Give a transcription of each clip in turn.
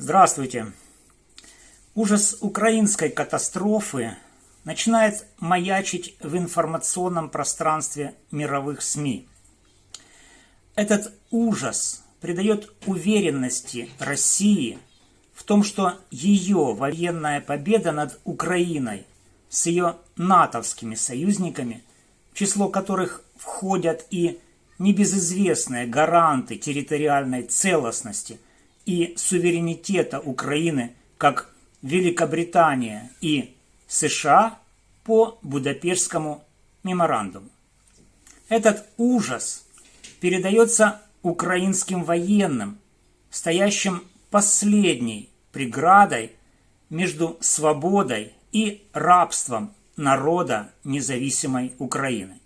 Здравствуйте! Ужас украинской катастрофы начинает маячить в информационном пространстве мировых СМИ. Этот ужас придает уверенности России в том, что ее военная победа над Украиной с ее натовскими союзниками, в число которых входят и небезызвестные гаранты территориальной целостности и суверенитета Украины, как Великобритания и США по Будапештскому меморандуму. Этот ужас передается украинским военным, стоящим последней преградой между свободой и рабством народа независимой Украины.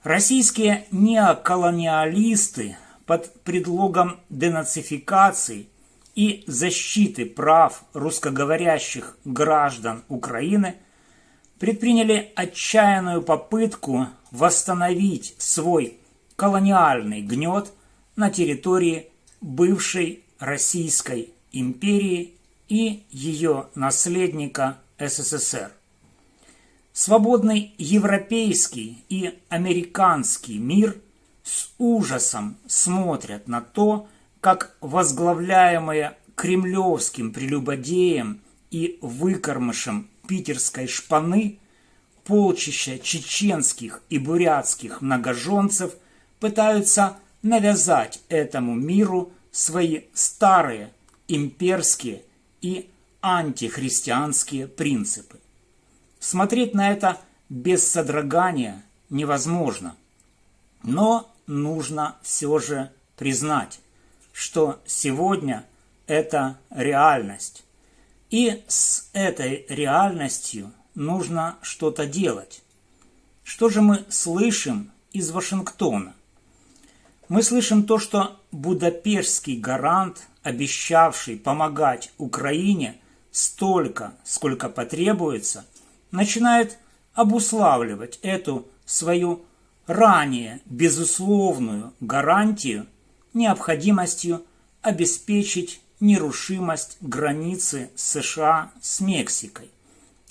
Российские неоколониалисты под предлогом денацификации и защиты прав русскоговорящих граждан Украины предприняли отчаянную попытку восстановить свой колониальный гнет на территории бывшей Российской империи и ее наследника СССР. Свободный европейский и американский мир с ужасом смотрят на то, как возглавляемые кремлевским прелюбодеем и выкормышем питерской шпаны полчища чеченских и бурятских многоженцев пытаются навязать этому миру свои старые имперские и антихристианские принципы. Смотреть на это без содрогания невозможно, но нужно все же признать, что сегодня это реальность, и с этой реальностью нужно что-то делать. Что же мы слышим из Вашингтона? Мы слышим то, что Будапештский гарант, обещавший помогать Украине столько, сколько потребуется, начинает обуславливать эту свою ранее безусловную гарантию необходимостью обеспечить нерушимость границы США с Мексикой.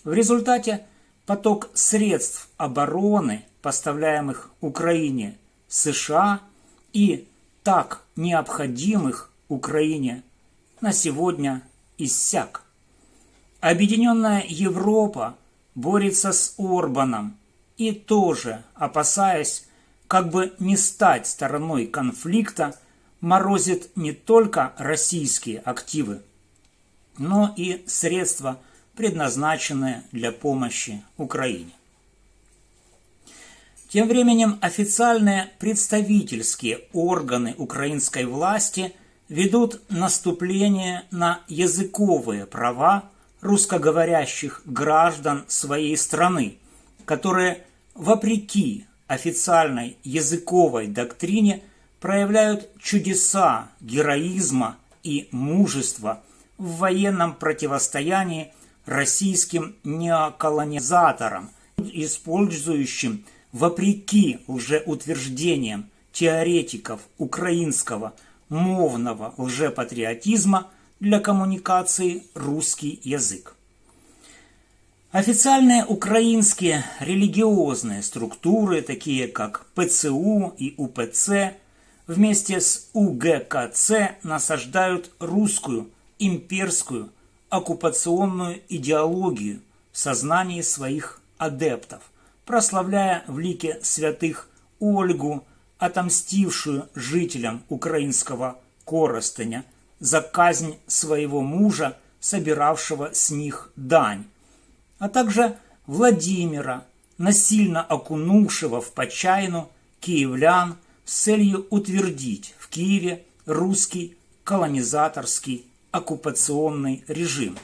В результате поток средств обороны, поставляемых Украине США, и так необходимых Украине, на сегодня иссяк. Объединенная Европа борется с Орбаном и тоже, опасаясь, как бы не стать стороной конфликта, морозит не только российские активы, но и средства, предназначенные для помощи Украине. Тем временем официальные представительские органы украинской власти ведут наступление на языковые права русскоговорящих граждан своей страны, которые, вопреки официальной языковой доктрине, проявляют чудеса героизма и мужества в военном противостоянии российским неоколонизаторам, использующим, вопреки лжеутверждениям теоретиков украинского мовного лжепатриотизма, для коммуникации русский язык. Официальные украинские религиозные структуры, такие как ПЦУ и УПЦ, вместе с УГКЦ насаждают русскую имперскую оккупационную идеологию в сознании своих адептов, прославляя в лике святых Ольгу, отомстившую жителям украинского Коростеня за казнь своего мужа, собиравшего с них дань, а также Владимира, насильно окунувшего в почайну киевлян с целью утвердить в Киеве русский колонизаторский оккупационный режим.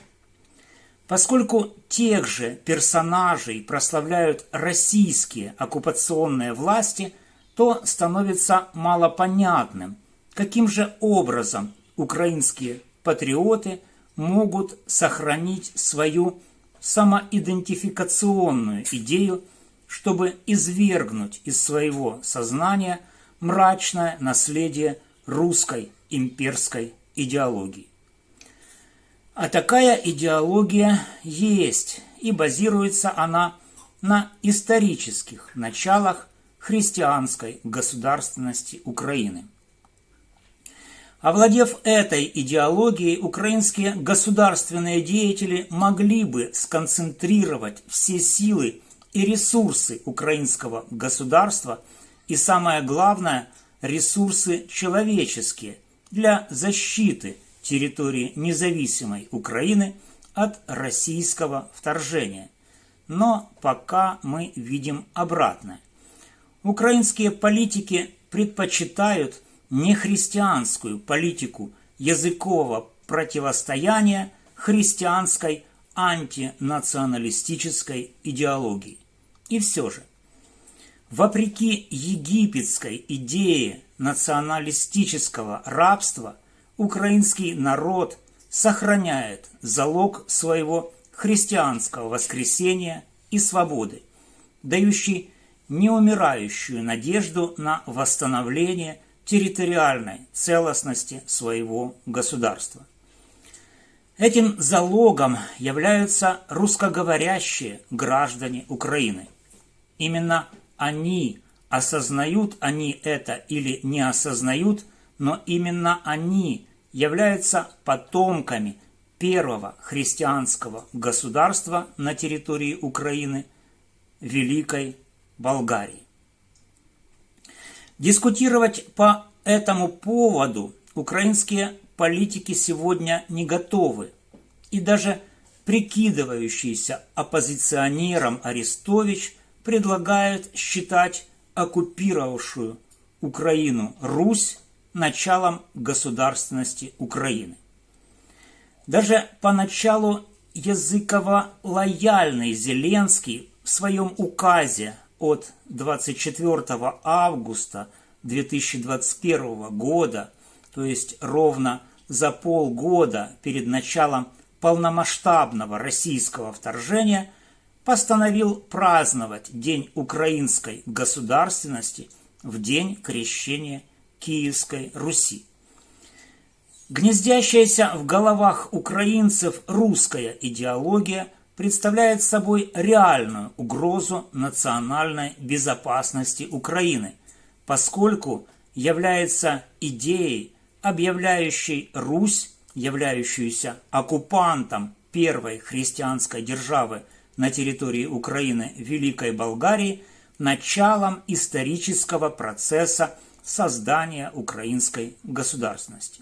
Поскольку тех же персонажей прославляют российские оккупационные власти, то становится малопонятным, каким же образом украинские патриоты могут сохранить свою самоидентификационную идею, чтобы извергнуть из своего сознания мрачное наследие русской имперской идеологии. А такая идеология есть, и базируется она на исторических началах христианской государственности Украины. Овладев этой идеологией, украинские государственные деятели могли бы сконцентрировать все силы и ресурсы украинского государства и, самое главное, ресурсы человеческие для защиты территории независимой Украины от российского вторжения. Но пока мы видим обратное. Украинские политики предпочитают нехристианскую политику языкового противостояния христианской антинационалистической идеологии. И все же, вопреки египетской идее националистического рабства, украинский народ сохраняет залог своего христианского воскресения и свободы, дающий неумирающую надежду на восстановление территориальной целостности своего государства. Этим залогом являются русскоговорящие граждане Украины. Именно они, осознают они это или не осознают, но именно они являются потомками первого христианского государства на территории Украины – Великой Болгарии. Дискутировать по этому поводу украинские политики сегодня не готовы, и даже прикидывающийся оппозиционером Арестович предлагает считать оккупировавшую Украину Русь началом государственности Украины. Даже поначалу языково-лояльный Зеленский в своем указе от 24 августа 2021 года, то есть ровно за полгода перед началом полномасштабного российского вторжения, постановил праздновать День украинской государственности в день крещения Киевской Руси. Гнездящаяся в головах украинцев русская идеология представляет собой реальную угрозу национальной безопасности Украины, поскольку является идеей, объявляющей Русь, являющуюся оккупантом первой христианской державы на территории Украины Великой Болгарии, началом исторического процесса создания украинской государственности.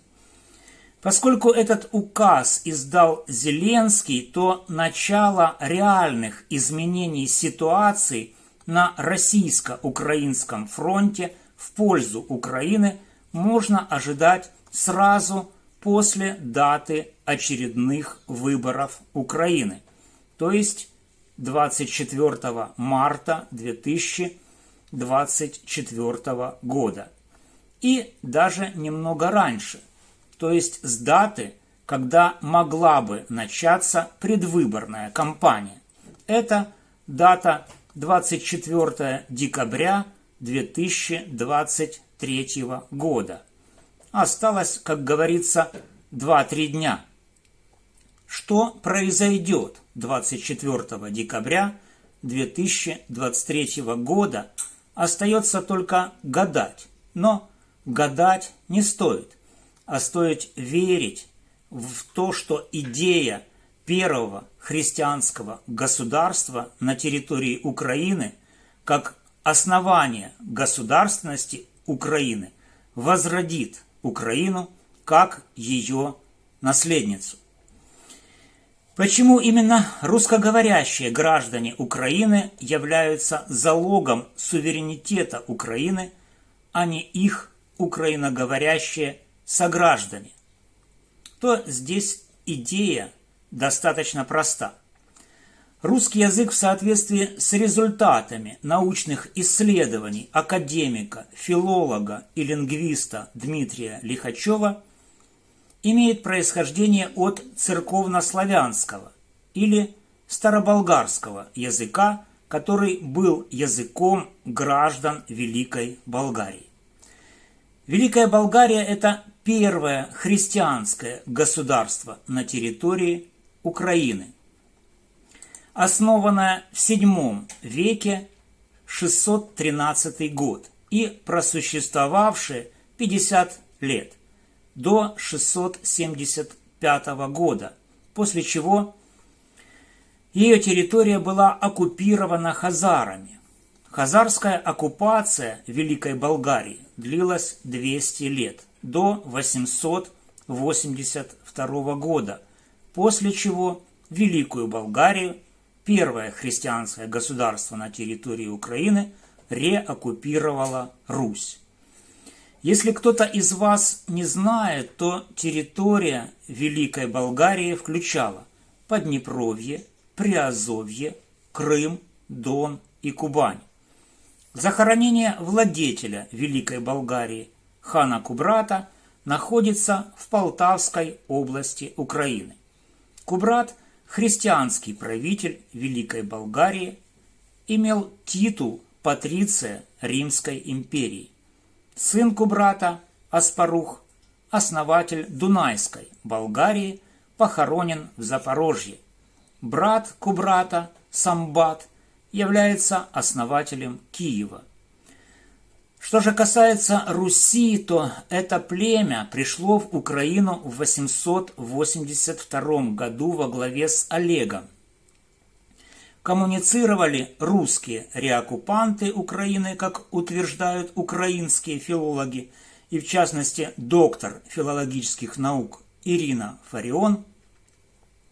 Поскольку этот указ издал Зеленский, то начало реальных изменений ситуации на российско-украинском фронте в пользу Украины можно ожидать сразу после даты очередных выборов Украины, то есть 24 марта 2024 года, и даже немного раньше, то есть с даты, когда могла бы начаться предвыборная кампания. Это дата 24 декабря 2023 года. Осталось, как говорится, 2-3 дня. Что произойдет 24 декабря 2023 года, остается только гадать. Но гадать не стоит, а стоит верить в то, что идея первого христианского государства на территории Украины, как основание государственности Украины, возродит Украину как ее наследницу. Почему именно русскоговорящие граждане Украины являются залогом суверенитета Украины, а не их украиноговорящие сограждане? То здесь идея достаточно проста. Русский язык в соответствии с результатами научных исследований академика, филолога и лингвиста Дмитрия Лихачева имеет происхождение от церковнославянского или староболгарского языка, который был языком граждан Великой Болгарии. Великая Болгария – это первое христианское государство на территории Украины, основанное в VII веке, 613 год, и просуществовавшее 50 лет, до 675 года, после чего ее территория была оккупирована хазарами. Хазарская оккупация Великой Болгарии длилась 200 лет, до 882 года, после чего Великую Болгарию, первое христианское государство на территории Украины, реоккупировала Русь. Если кто-то из вас не знает, то территория Великой Болгарии включала Поднепровье, Приазовье, Крым, Дон и Кубань. Захоронение владетеля Великой Болгарии, хана Кубрата, находится в Полтавской области Украины. Кубрат, христианский правитель Великой Болгарии, имел титул патриция Римской империи. Сын Кубрата, Аспарух, основатель Дунайской Болгарии, похоронен в Запорожье. Брат Кубрата, Самбат, является основателем Киева. Что же касается Руси, то это племя пришло в Украину в 882 году во главе с Олегом. Коммуницировали русские реоккупанты Украины, как утверждают украинские филологи, и в частности доктор филологических наук Ирина Фарион,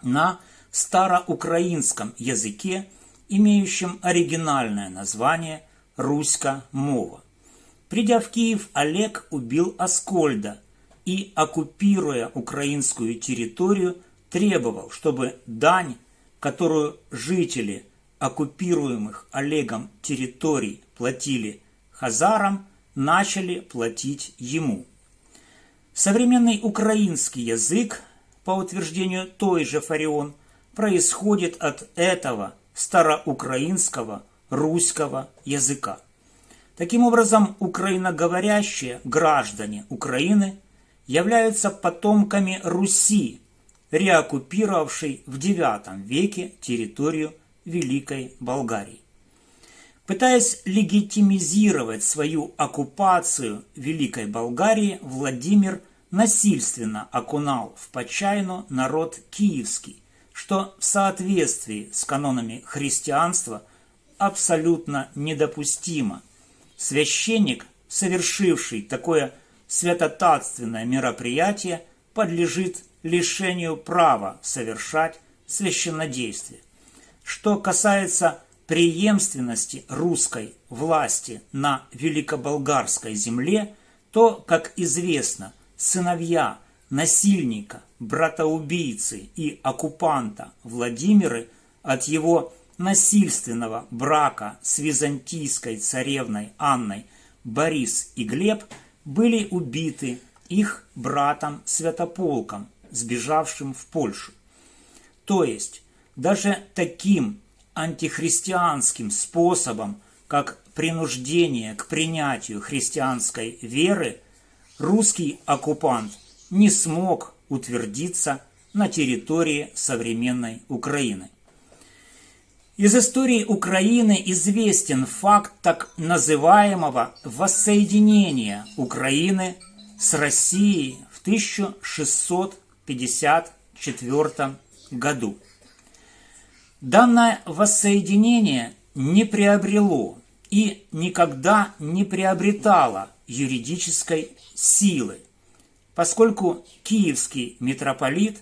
на староукраинском языке, имеющем оригинальное название «Руська мова». Придя в Киев, Олег убил Аскольда и, оккупируя украинскую территорию, требовал, чтобы дань, которую жители оккупируемых Олегом территорий платили хазарам, начали платить ему. Современный украинский язык, по утверждению той же Фарион, происходит от этого староукраинского русского языка. Таким образом, украиноговорящие граждане Украины являются потомками Руси, реоккупировавшей в IX веке территорию Великой Болгарии. Пытаясь легитимизировать свою оккупацию Великой Болгарии, Владимир насильственно окунал в почайну народ киевский, что в соответствии с канонами христианства абсолютно недопустимо. Священник, совершивший такое святотатственное мероприятие, подлежит лишению права совершать священнодействие. Что касается преемственности русской власти на великоболгарской земле, то, как известно, сыновья насильника, братоубийцы и оккупанта Владимиры от его насильственного брака с византийской царевной Анной Борис и Глеб были убиты их братом Святополком, сбежавшим в Польшу. То есть даже таким антихристианским способом, как принуждение к принятию христианской веры, русский оккупант не смог утвердиться на территории современной Украины. Из истории Украины известен факт так называемого воссоединения Украины с Россией в 1654 году. Данное воссоединение не приобрело и никогда не приобретало юридической силы, поскольку киевский митрополит,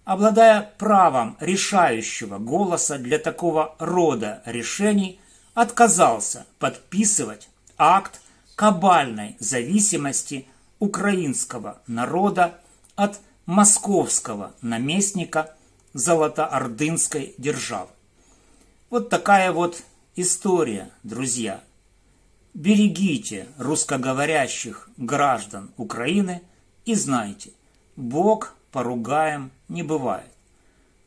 обладая правом решающего голоса для такого рода решений, отказался подписывать акт кабальной зависимости украинского народа от московского наместника Золотоордынской державы. Вот такая вот история, друзья. Берегите русскоговорящих граждан Украины и знайте, Бог поругаем не бывает.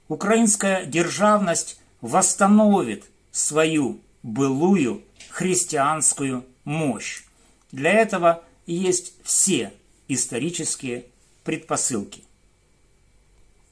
Украинская державность восстановит свою былую христианскую мощь. Для этого есть все исторические предпосылки.